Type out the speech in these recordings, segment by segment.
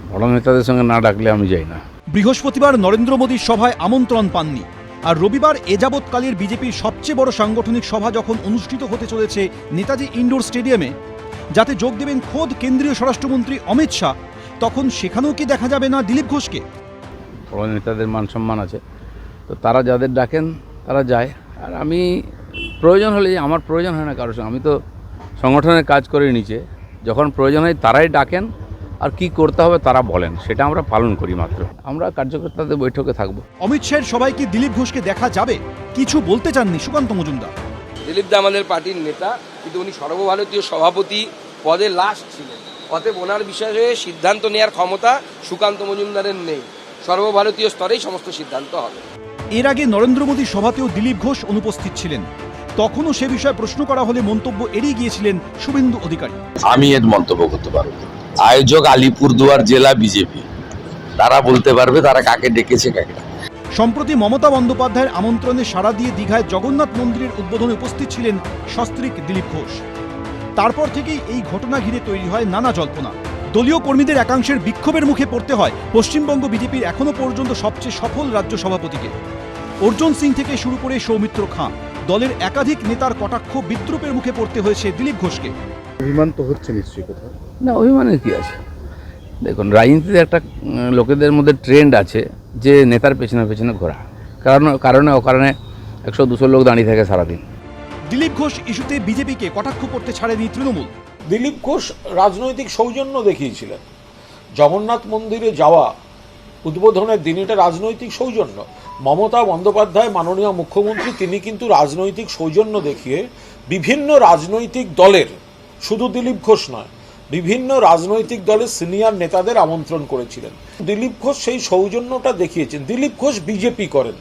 বড় নেতাদের সঙ্গে না ডাকলে আমি যাই না। বৃহস্পতিবার নরেন্দ্র মোদীর সভায় আমন্ত্রণ পাননি, আর রবিবার এযাবৎকালের বিজেপির সবচেয়ে বড় সাংগঠনিক সভা যখন অনুষ্ঠিত হতে চলেছে নেতাজি ইনডোর স্টেডিয়ামে, যাতে যোগ দেবেন খোদ কেন্দ্রীয় স্বরাষ্ট্রমন্ত্রী অমিত শাহ, তখন সেখানেও কি দেখা যাবে না দিলীপ ঘোষকে? বড় নেতাদের মান সম্মান আছে, তো তারা যাদের ডাকেন তারা যায়। আর আমি প্রয়োজন হলে, আমার প্রয়োজন হয় না কারোর সঙ্গে, আমি তো সংগঠনের কাজ করে নিচে, যখন প্রয়োজন হয় তারাই ডাকেন, আর কি করতে হবে তারা বলেন, সেটা আমরা পালন করি মাত্র। আমরা কার্যকর্তাদের বৈঠকে থাকবো। অমিত শাহের সবাইকে দিলীপ ঘোষকে দেখা যাবে, কিছু বলতে চাননি সুকান্ত মজুমদার। দিলীপ দা আমাদের পার্টির নেতা, কিন্তু উনি সর্বভারতীয় সভাপতি পদে লাস্ট ছিলেন, অতএব ওনার বিষয়ে সিদ্ধান্ত নেওয়ার ক্ষমতা সুকান্ত মজুমদারের নেই। সর্বভারতীয় স্তরেই সমস্ত সিদ্ধান্ত হবে। এর আগে নরেন্দ্র মোদীর সভাতেও দিলীপ ঘোষ অনুপস্থিত ছিলেন, তখনও সে বিষয়ে প্রশ্ন করা হলে মন্তব্য এড়িয়ে গিয়েছিলেন শুভেন্দু অধিকারী। আমি এর মন্তব্য করতে পারবো, আয়োজক আলিপুরদুয়ার জেলা বিজেপি, তারা বলতে পারবে তারা কাকে ডেকেছে কাকে। সম্প্রতি মমতা বন্দ্যোপাধ্যায়ের আমন্ত্রণে সাড়া দিয়ে দীঘায় জগন্নাথ মন্দিরের উদ্বোধনে উপস্থিত ছিলেন সস্ত্রীক দিলীপ ঘোষ। তারপর থেকেই এই ঘটনা ঘিরে তৈরি হয় নানা জল্পনা। দলীয় কর্মীদের একাংশের বিক্ষোভের মুখে পড়তে হয় পশ্চিমবঙ্গ বিজেপির এখনো পর্যন্ত সবচেয়ে সফল রাজ্য সভাপতিকে। অর্জুন সিং থেকে শুরু করে সৌমিত্র খাঁ, দলের একাধিক নেতার কটাক্ষ বিদ্রুপের মুখে পড়তে হয়েছে দিলীপ ঘোষকে। অভিমান তো হচ্ছে নিশ্চয়ই কোথাও। না, অভিমানের কি আছে? দেখুন, রাজনীতিতে একটা লোকেদের মধ্যে ট্রেন্ড আছে যে নেতার পেছনে পেছনে ঘোরা, কারণে অকারণে 100-200 লোক দাঁড়িয়ে থাকে সারাদিন। দিলীপ ঘোষ ইস্যুতে বিজেপিকে কটাক্ষ করতে ছাড়েনি তৃণমূল। দিলীপ ঘোষ রাজনৈতিক সৌজন্য দেখিয়েছিলেন। জগন্নাথ মন্দিরে যাওয়া উদ্বোধনের দিন, এটা রাজনৈতিক সৌজন্য। মমতা বন্দ্যোপাধ্যায় মাননীয় মুখ্যমন্ত্রী, তিনি কিন্তু রাজনৈতিক সৌজন্য দেখিয়ে বিভিন্ন রাজনৈতিক দলের, শুধু দিলীপ ঘোষ নয়, বিভিন্ন রাজনৈতিক দলের সিনিয়র নেতাদের আমন্ত্রণ করেছিলেন। দিলীপ ঘোষ সেই সৌজন্যটা দেখিয়েছেন। দিলীপ ঘোষ বিজেপি করেন,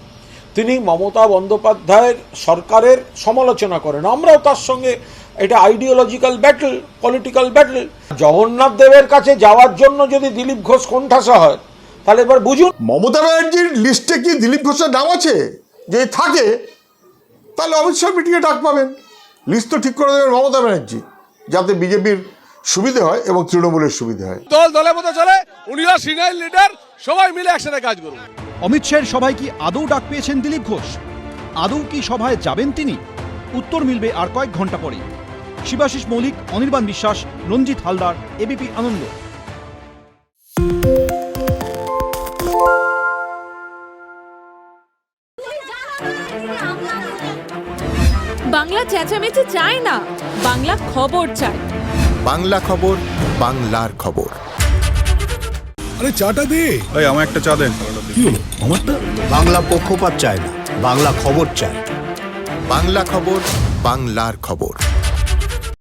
তিনি মমতা বন্দ্যোপাধ্যায়ের সরকারের সমালোচনা করেন। আমরাও তার সঙ্গে, এটা ideological battle, political battle. Jagannath দেবের কাছে যাওয়ার জন্য যদি দিলীপ ঘোষ কোণঠাসা হয়, তাহলে এবার বুঝুন। মমতা ব্যানার্জির লিস্টে কি দিলীপ ঘোষের নাম আছে? যদি থাকে তাহলে অমিত শাহ মিটিংয়ে ডাক পাবেন। লিস্ট তো ঠিক করে দেবেন মমতা ব্যানার্জি, যাতে বিজেপির সুবিধে হয় এবং তৃণমূলের সুবিধে হয়। দল দলের মতো চলে, উনিরা সিনিয়র লিডার, সবাই মিলে একসাথে কাজ করব। অমিত শাহের সভায় কি আদৌ ডাক পেয়েছেন দিলীপ ঘোষ? আদৌ কি সভায় যাবেন তিনি? উত্তর মিলবে আর কয়েক ঘন্টা পরে। শিবাশিস মৌলিক, অনির্বাণ বিশ্বাস, রঞ্জিত হালদার, এবিপি আনন্দ। বাংলা চেঁচামেচি চায় না, বাংলা খবর চায়। বাংলা খবর, বাংলার খবর। আরে চাটা দে। এই আমার একটা চা দেন। কি হলো আমারটা? বাংলা পক্ষপাত চায় না, বাংলা খবর চায়। বাংলা খবর, বাংলার খবর।